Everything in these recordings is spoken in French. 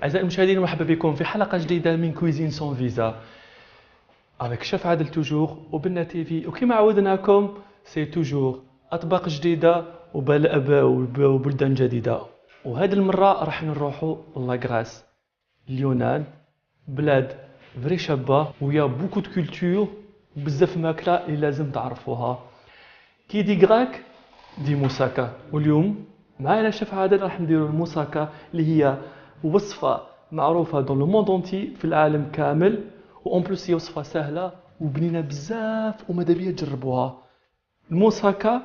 أعزائي المشاهدين، مرحبا بكم في حلقة جديدة من كويزين سون فيزا avec شيف عادل توجور وبنا تي في. وكما عودناكم سي توجور أطباق جديدة وبلدان جديدة. وهذه المرة راح نروحوا لاغراس اليونان، بلاد فري شابة ويا بوكو دو كولتور وبزاف ماكلة اللي لازم تعرفوها. كي دي غراك دي موساكا، واليوم معانا شيف عادل راح نديروا الموساكا اللي هي وصفة معروفة دون لو موند اونتي في العالم كامل، وأون بلوس هي وصفة سهلة وبنينة بزاف وماذا بيا تجربوها الموساكا.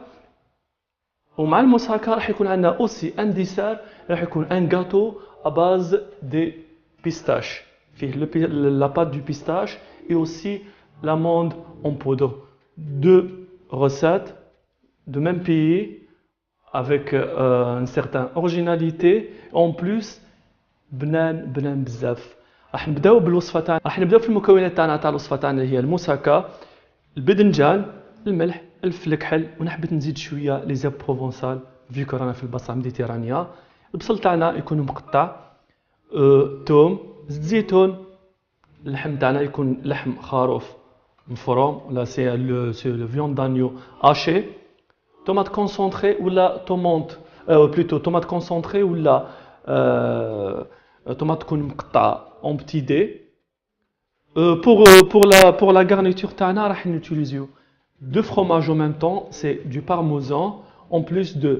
ومع الموساكا راح يكون عندنا اوسي ان ديسار، راح يكون ان غاتو اباز دي بيستاش، فيه لا بات دو بيستاش et aussi l'amande en poudre. Deux recettes de même pays avec une certaine originalité. En plus بنان بزاف. راح نبداو بالوصفه تاعنا، راح نبداو في المكونات تاع الوصفه تاعنا اللي هي الموساكا، الباذنجان، الملح، الفلفل الكحل، ونحب نزيد شويه لي زاب بروفونسال فيكو رانا في البصره ميديتيرانيا. البصل تاعنا يكون مقطع، توم، زيت زيتون، اللحم تاعنا يكون لحم خروف مفروم ولا سي لو فيون دانيو هاشي، tomate concentrée ولا tomate plutôt tomate concentrée ولا tomate تكون مقطعة en petits dés. Pour la garniture تاعنا راح نutiliser deux fromages en même temps, c'est du parmesan en plus de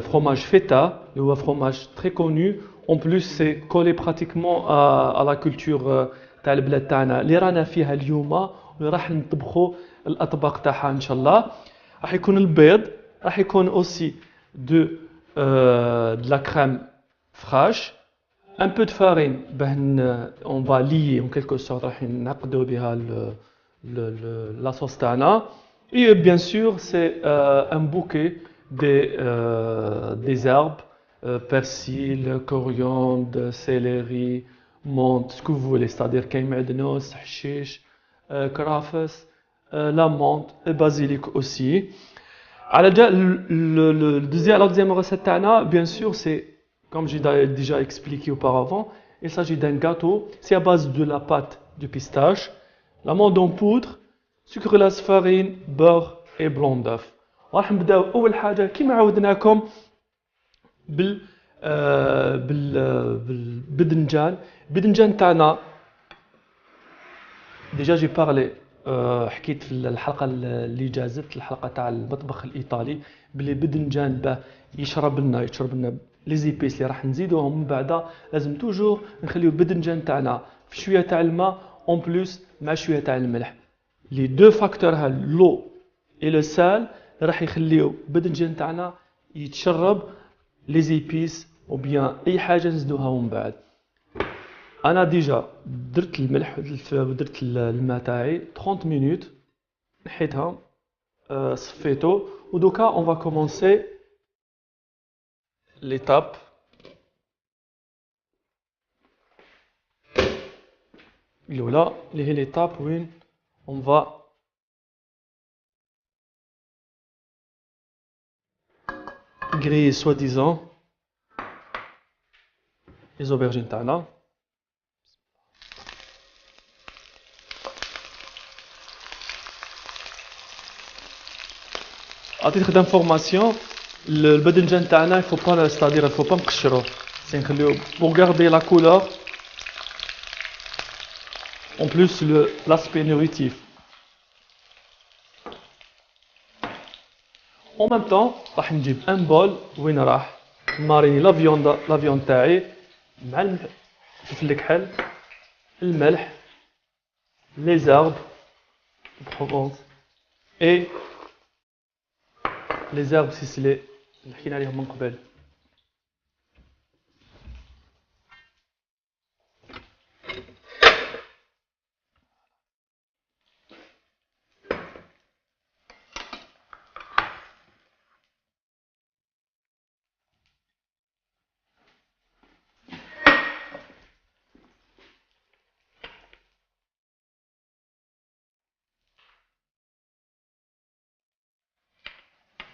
fromage feta, le fromage très connu. En plus c'est collé pratiquement à la culture تاع البلاد تاعنا اللي رانا فيها اليوم واللي راح نطبخوا الأطباق تاعها إن شاء الله. راح يكون البيض، راح يكون اوسي دو de la crème fraîche, un peu de farine باه on va lier en quelque sorte، راح نعقدوا بها la sauce تاعنا. Et bien sûr c'est un bouquet des herbes, persil, coriandre, céleri, menthe, ce que vous voulez, c'est-à-dire كاين معدنوس، حشيش، كرافس، la menthe et basilic aussi. La deuxième recette, bien sûr, c'est, comme j'ai déjà expliqué auparavant, il s'agit d'un gâteau. C'est à base de la pâte de pistache, l'amande en poudre, sucre glace, farine, beurre et blanc d'œuf. راح نبداو أول حاجة كيما عودناكم بالبدنجان. البدنجان تاعنا ديجا جي بارلي، حكيت في الحلقه اللي جازت، الحلقه تاع المطبخ الايطالي، بلي بدنجان باه يشرب لنا لي زيبيس اللي راح نزيدوهم من بعد، لازم توجور نخليو البدنجان تاعنا في شويه تاع الماء اون بلوس مع شويه تاع الملح. لي دو فاكتور ها لو اي لو سال راح يخليو البدنجان تاعنا يتشرب لي زيبيس او بيان اي حاجه نزيدوها من بعد. انا ديجا درت الملح ودرت الماء تاعي 30 مينوت، نحيتها صفيتو. ودوكا اون فا كومونسي ليتاب الاولى اللي هي ليتاب وين اون فا غري سوا ديزون لي زوبرجين تاعنا. à titre d'information الباذنجان تاعنا il faut pas c'est-à-dire il faut pas نقشروه، سي نخليو pour garder la couleur en plus l'aspect nutritif. en même temps راح نجيب ان بول وين راح نماريني لا فيوند تاعي مع الفلفل الكحل، الملح، لي زارب بروفونس اي لي زارب سيسلي اللي حكينا عليهم من قبل.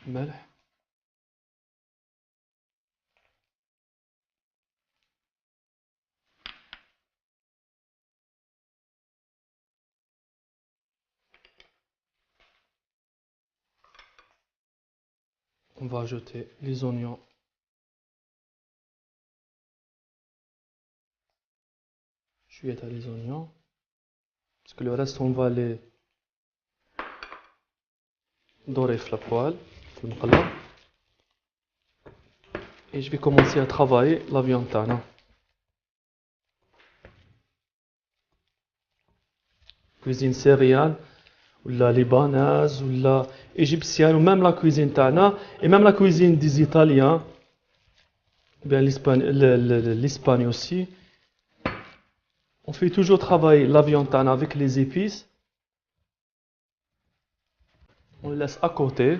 ملح، on va ajouter les oignons. شوية تاع les oignons. Parce que le reste, on va les dorer في la poêle, في المقلة. Et je vais commencer à travailler la viande تاعنا. Cuisine syrienne, ou la libanaise, ou la égyptienne, ou même la cuisine tana, et même la cuisine des Italiens, bien l'Espagne aussi. On fait toujours travailler la viande tana avec les épices. On le laisse à côté.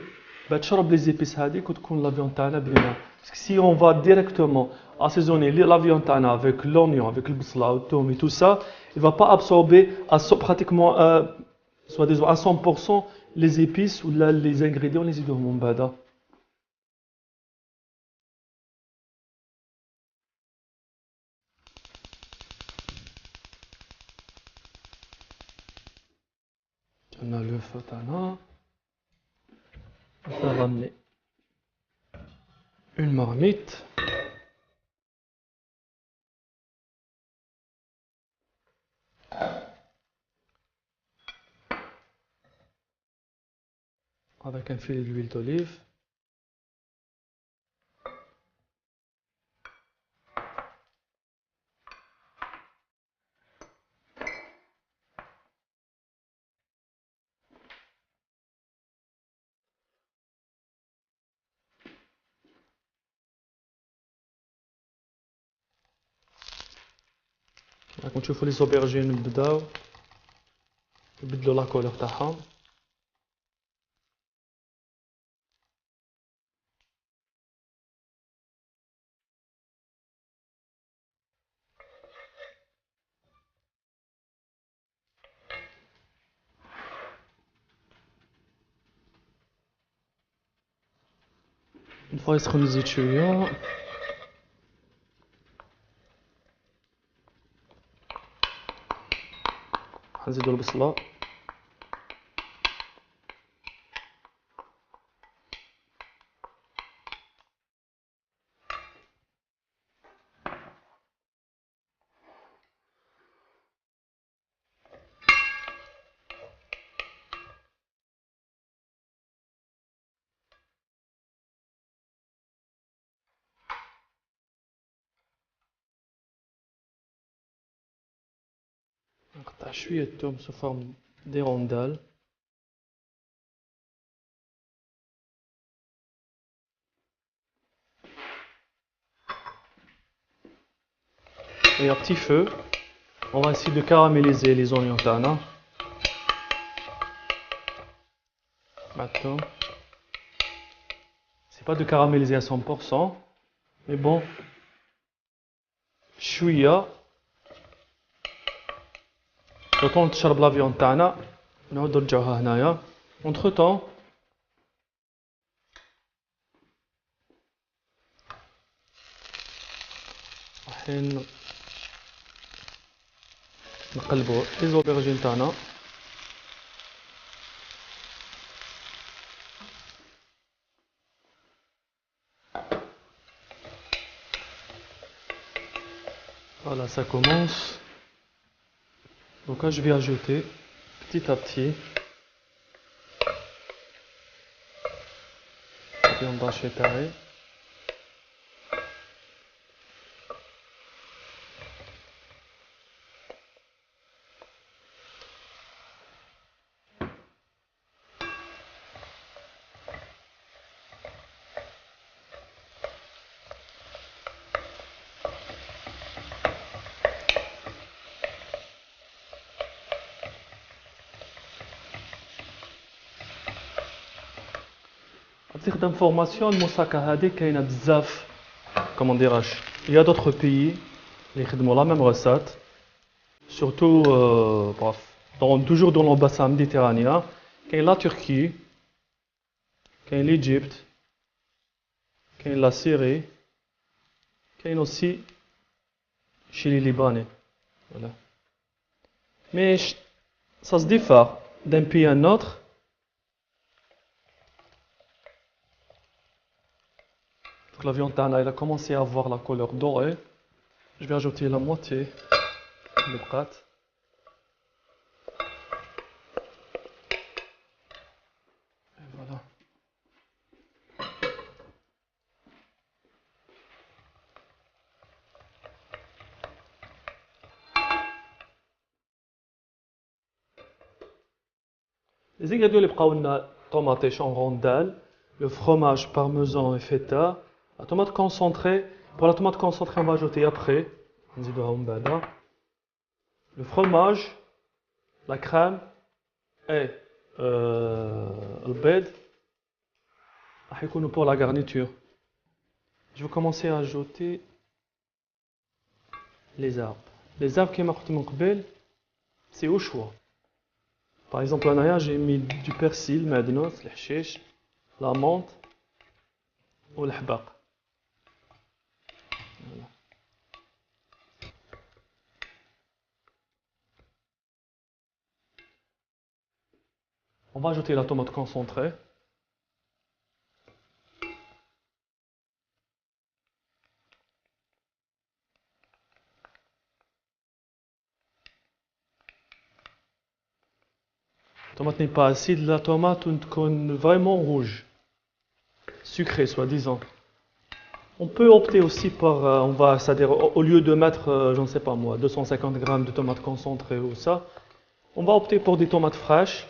بتشرب les épices هذيك وتكون la viande تاعنا بنينة. Parce que si on va directement assaisonner la viande tana avec l'oignon, avec le bsla, le thym et tout ça, il va pas absorber pratiquement soit disant à 100% les épices ou les ingrédients les يزيدوهم من بعد. On a le feu tana. On va ramener une marmite. Avec un filet d'huile d'olive. راكم تشوفوا لي زوبرجين بداو يبدلوا لا كولور تاعهم. Une fois يسخن الزيت شويه نزيدوا البصله. نقطع شويه الثوم sous forme des rondelles. Et à petit feu, on va essayer de caraméliser les oignons tana. Maintenant, c'est pas de caraméliser à 100%, mais bon, شويه le temps تشرب la viande تاعنا نعاودو نرجعوها هنايا. Entre temps, رايحين نقلبوا لي زوبرجين تاعنا. Voilà, ça commence. Donc là, je vais ajouter petit à petit la viande hachée carrée. petite information, الموساكا هذه كاينه بزاف comment dirais-je. Il y a d'autres pays qui font la même recette, surtout bref, toujours dans le bassin méditerranéen. Il y a la Turquie, il y a l'Égypte, il y a la Syrie, il y a aussi chez les Libanais. Voilà. Mais ça se diffère d'un pays à un autre. Donc la viande tana, elle a commencé à avoir la couleur dorée. Je vais ajouter la moitié de pâte. Et voilà. Les ingrédients les بقاولنا tomate en rondelles, le fromage parmesan et feta, la tomate concentrée. Pour la tomate concentrée, on va ajouter après. Le fromage, la crème et le beurre. Pour la garniture. Je vais commencer à ajouter les arbres. Les arbres qui m'ont قبل, c'est au choix. Par exemple, là, j'ai mis du persil, madnos, l'hchiche, la menthe ou l'hbaq. Voilà. On va ajouter la tomate concentrée. La tomate n'est pas acide, la tomate est vraiment rouge, sucrée soi-disant. On peut opter aussi par, c'est-à-dire au lieu de mettre, je ne sais pas moi, 250 grammes de tomates concentrées ou ça, on va opter pour des tomates fraîches.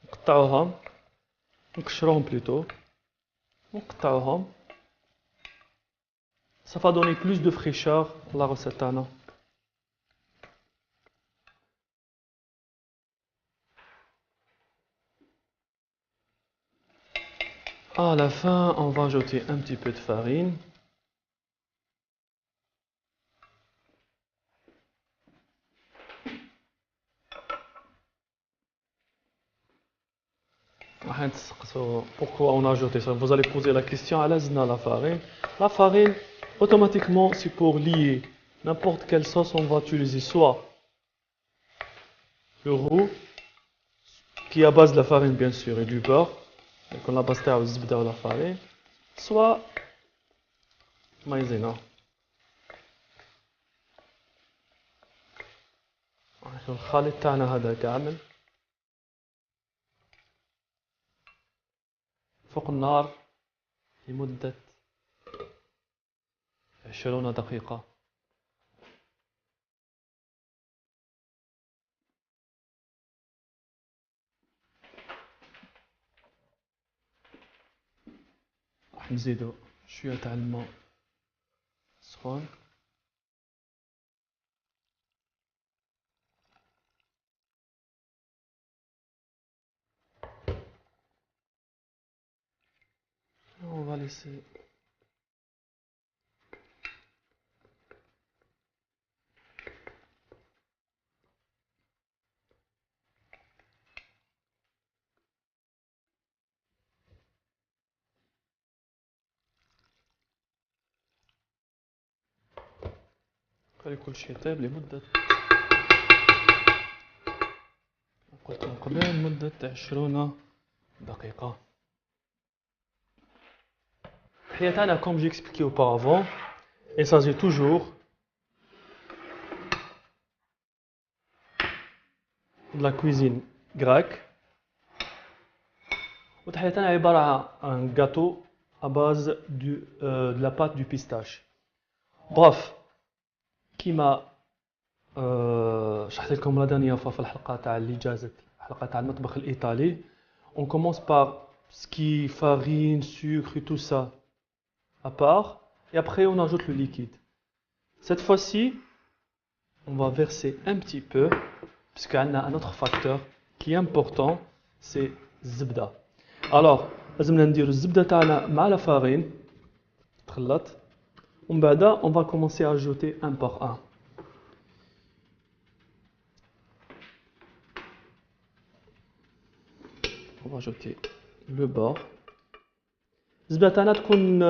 نقطعوهم نقشروهم plutôt ونقطعوهم. Ça va donner plus de fraîcheur à la recette تاعنا. À la fin, on va ajouter un petit peu de farine. Pourquoi on a ajouté ça? Vous allez poser la question à la farine. La farine, automatiquement, c'est pour lier n'importe quelle sauce. On va utiliser soit le roux, qui est à base de la farine bien sûr et du beurre, donc on a base de la farine, soit maïzena. الخليط تاعنا هذا كامل فوق النار لمدة 20 دقيقة. راح نزيدو شوية تاع الماء سخون. On va laisser خلي كل شيء طيب لمدة قلت من قبل لمدة 20 دقيقة. الحياة comme j'ai expliqué auparavant, il s'agit toujours de la cuisine grecque. وتحية عبارة عن gâteau à base de la pâte du pistache. Bref, كيما شرحت لكم لا دانيا في الحلقة تاع اللي جازت الحلقة تاع المطبخ الإيطالي. On commence par ce qui est farine, sucre et tout ça à part, et après on ajoute le liquide. Cette fois-ci, on va verser un petit peu, parce qu'on a un autre facteur qui est important, c'est الزبدة. Alors, لازمنا نديرو الزبدة تاعنا مع la farine تخلط، ومن بعد on va commencer à ajouter un par un. On va ajouter le beurre. الزبدة تاعنا تكون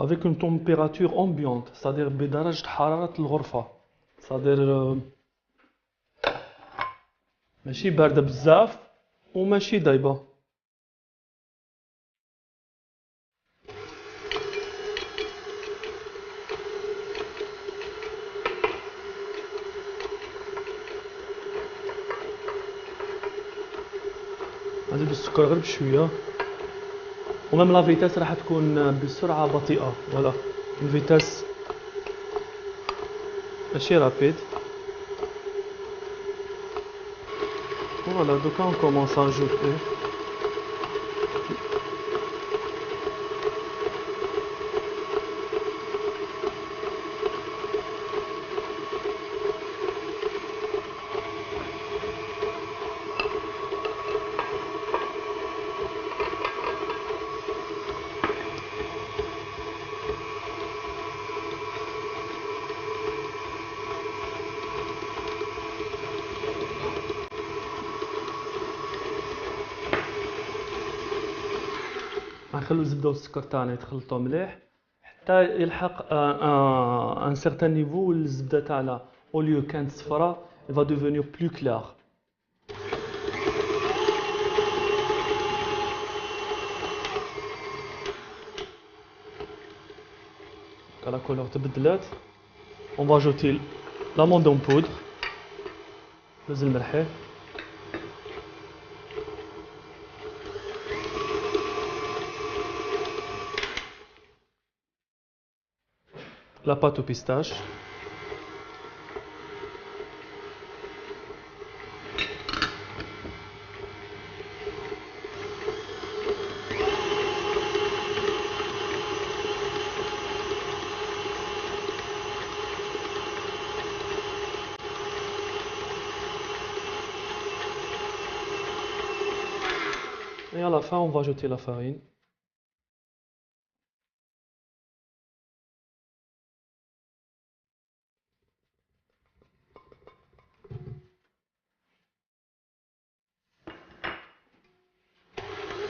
avec une température ambiante, c'est-à-dire بدرجة حرارة الغرفة، c'est-à-dire ماشي باردة بزاف وماشي دايبة. نزيدو السكر غير بشويه، ومام لا فيتاس راح تكون بسرعه بطيئه. فوالا الفيتاس ماشي رابيد. فوالا دوكا اون كومونس ا اجوتي. غنخلو الزبده والسكر تاعنا يتخلطوا مليح حتى يلحق ان سيغتان نيفو. الزبده تاعنا اوليو كانت صفراء va devenir plus clair. لا كولور تبدلات. on va ajouter l'amande en poudre، اللوز المرحي، la pâte au pistache، et à la fin on va ajouter la farine.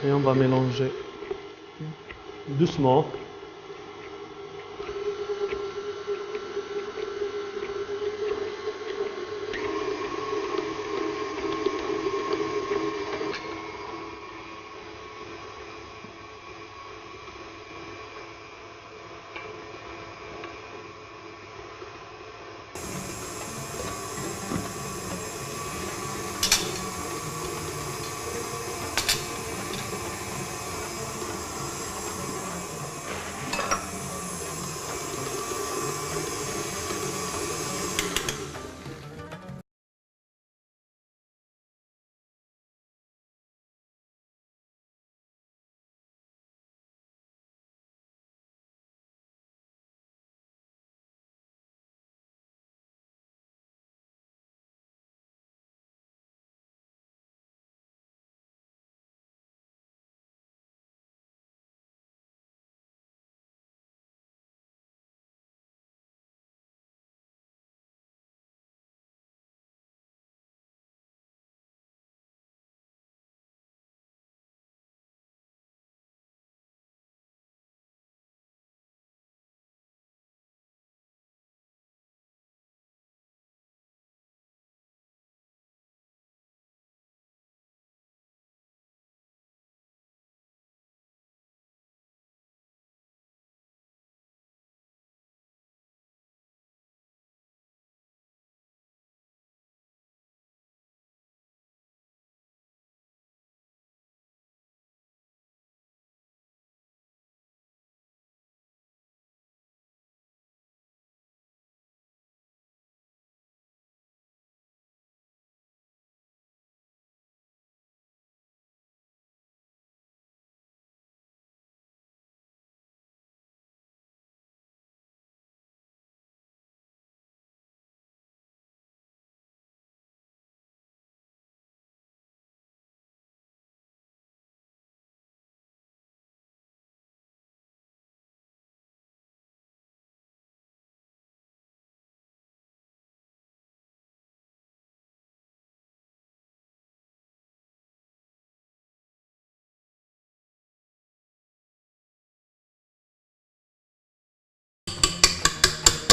Et on va mélanger doucement.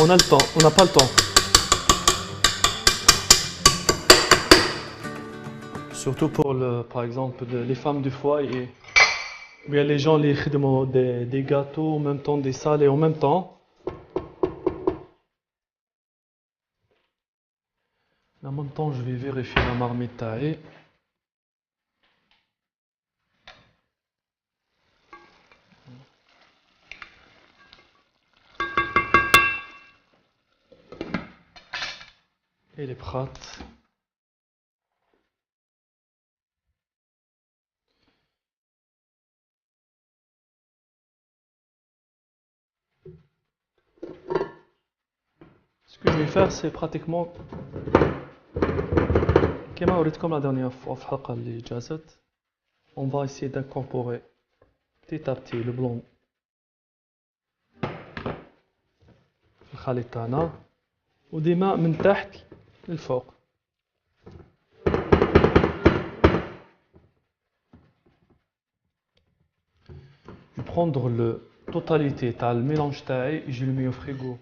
On a le temps, on n'a pas le temps. Surtout pour par exemple les femmes du foyer, ou bien les gens qui font des gâteaux en même temps, des salés en même temps. En même temps, je vais vérifier la marmite taille. Elle est prête. Ce que je vais faire, c'est pratiquement كما وريتكم la dernière fois في الحلقة اللي جازت. On va essayer d'incorporer petit à petit le blanc في الخليط تاعنا وديما من تحت للفوق. Je vais prendre la totalité تاع الميلانج تاعي et je le mets au frigo.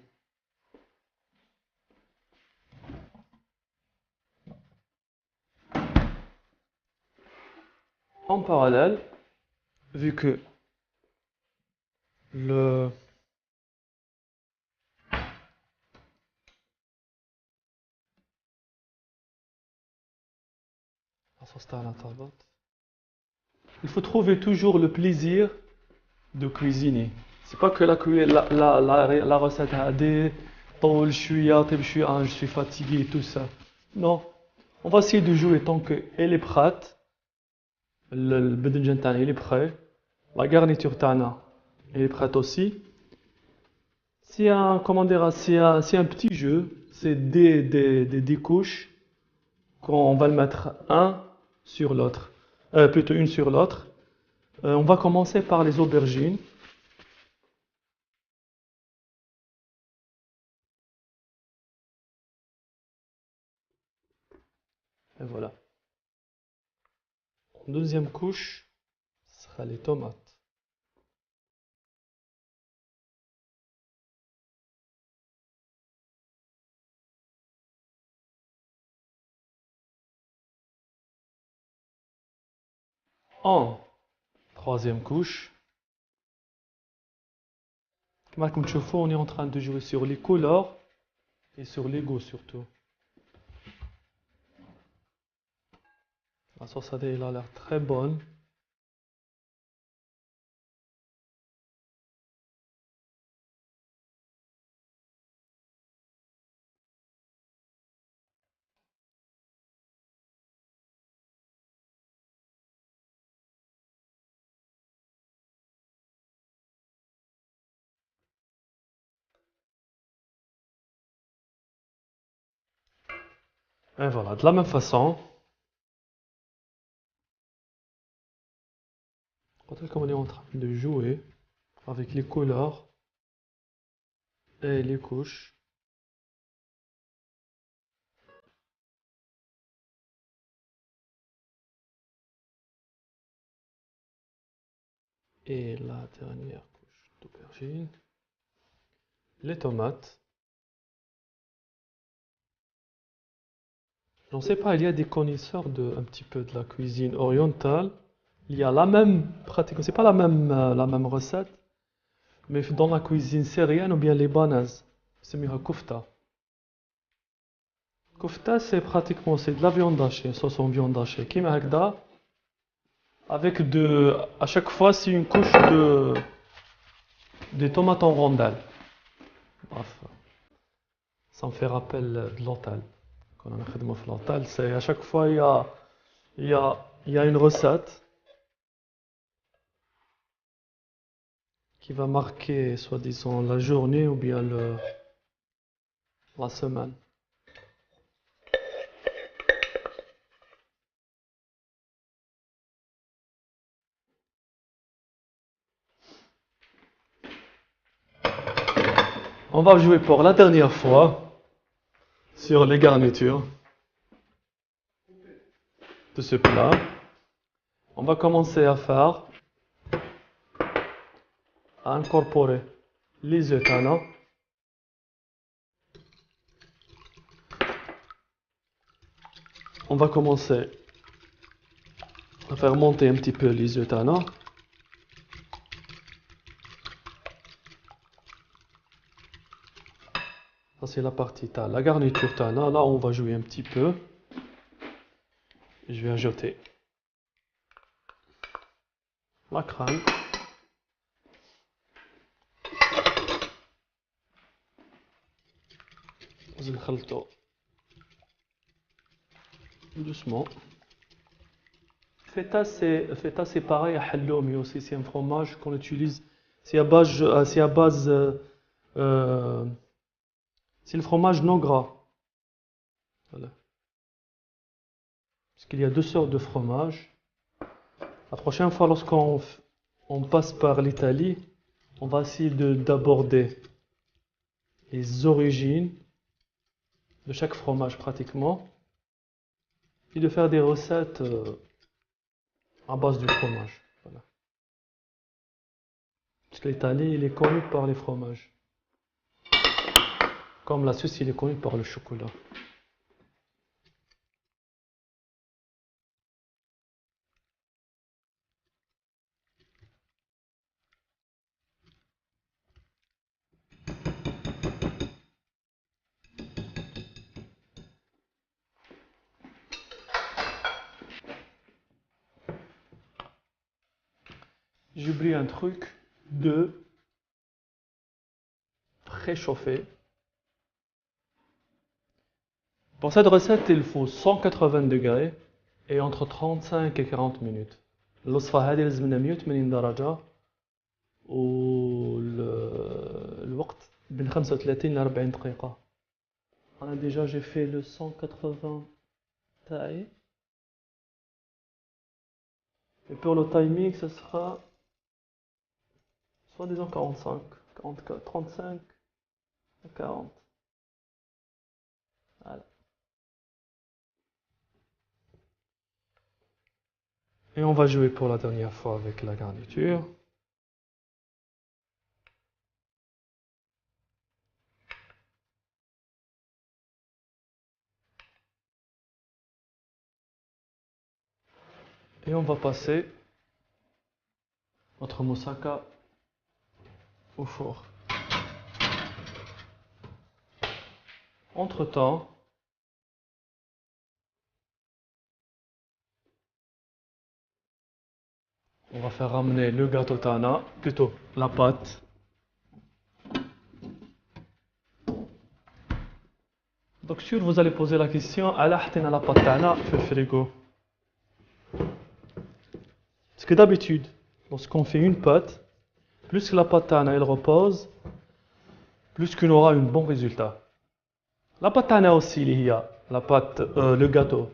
En parallèle, vu que la sauce tagna طابت, il faut trouver toujours le plaisir de cuisiner. C'est pas que la recette a des طول شوية طيب شوية je suis fatigué et tout ça. Non, on va essayer de jouer tant qu'elle est prête. Le بدنجان تاعنا il est prêt. La garniture tana elle est prête aussi. C'est un, comment dire, c'est un petit jeu. C'est des couches qu'on va le mettre un sur l'autre. Plutôt une sur l'autre. On va commencer par les aubergines. Et voilà. Deuxième couche, ce sera les tomates. En troisième couche, comme tu vois, on est en train de jouer sur les couleurs et sur les goûts surtout. La sauce elle a l'air très bonne. Et voilà, de la même façon, comme on est en train de jouer avec les couleurs et les couches. Et la dernière couche d'aubergine. Les tomates. Je ne sais pas, il y a des connaisseurs un petit peu de la cuisine orientale. Il y a la même pratique, c'est pas la même recette, mais dans la cuisine syrienne ou bien libanaise, c'est mieux kofta. Kofta, c'est pratiquement c'est de la viande hachée, sauce en viande hachée. Qui هكذا, avec à chaque fois c'est une couche de tomates en rondelles. Bref, ça me fait rappel de l'hôtel. Quand on a fait de l'hôtel, c'est à chaque fois il y a une recette qui va marquer soi-disant la journée ou bien la semaine. On va jouer pour la dernière fois sur les garnitures de ce plat. On va commencer à incorporer les œufs tana. On va commencer à faire monter un petit peu les œufs tana. Ça c'est la partie tana. La garniture tana, là on va jouer un petit peu. Je vais ajouter la crème. نخلطو doucement. Feta c'est pareil à halloumi aussi, c'est un fromage qu'on utilise. C'est à base, c'est le fromage non gras. Voilà. Parce qu'il y a deux sortes de fromage. La prochaine fois, lorsqu'on passe par l'Italie, on va essayer d'aborder les origines de chaque fromage pratiquement et de faire des recettes à base du fromage. Voilà. Parce que l'Italie, il est connu par les fromages. Comme la Suisse, il est connu par le chocolat. J'ai oublié un truc de préchauffer. Pour cette recette, il faut 180 degrés et entre 35 et 40 minutes. الوصفة هذه لازم لنا 180 درجة والوقت بين 35 ل 40 دقيقة. أنا déjà j'ai fait le 180 تاعي. Et pour le timing, ce sera soit disons 45, 44, 35 à 40. Voilà. Et on va jouer pour la dernière fois avec la garniture. Et on va passer notre moussaka au four. Entre-temps, on va faire ramener le gâteau tana, plutôt la pâte. Donc sûr, vous allez poser la question, à la la pâte tana في الفريغو. Parce que d'habitude, lorsqu'on fait une pâte, plus que la pâte tana elle repose, plus qu'on aura un bon résultat. La pâte tana aussi, il y a la pâte, le gâteau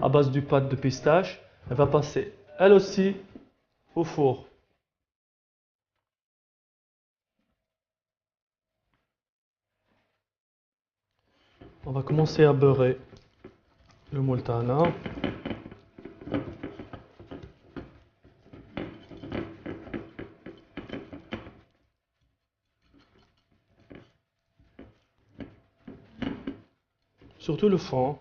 à base du pâte de pistache, elle va passer elle aussi au four. On va commencer à beurrer le moule tana. Surtout le fond,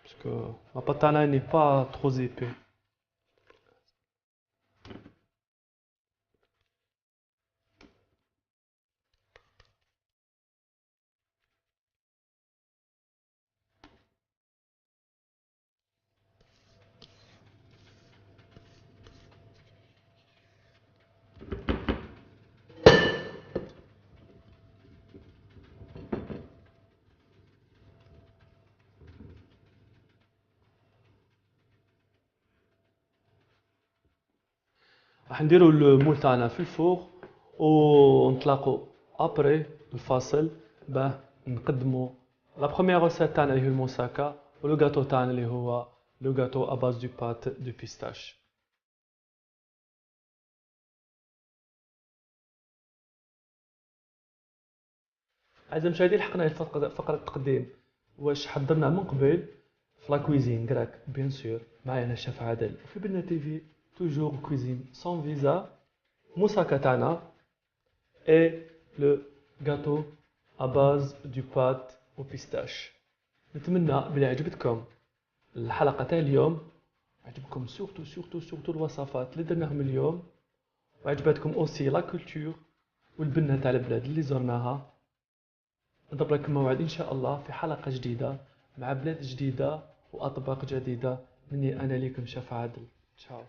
parce que la pâte tana n'est pas trop épais. راح نديروا المول تاعنا في الفوق ونتلاقوا ابري الفاصل باه نقدموا لا بروميير روسيت تاعنا اللي هي الموساكا ولو غاتو تاعنا اللي هو لو غاتو ا باز دو بات دو بيستاش. اعزائي المشاهدين، لحقنا الفقره التقديم واش حضرنا من قبل في لا كويزين كراك بيان سور. معايا انا الشيف عادل وفي بنا تي في toujours cuisine sans visa, moussaka tana et le gâteau à base du pâte au pistache. نتمنى بلي عجبتكم الحلقة تاع اليوم، عجبكم سورتو الوصفات اللي درناهم اليوم، وعجبتكم اوسي لا كولتور والبنة تاع البلاد اللي زرناها. نضرب لكم موعد ان شاء الله في حلقة جديدة مع بلاد جديدة واطباق جديدة مني انا ليكم شيف عادل. تشاو.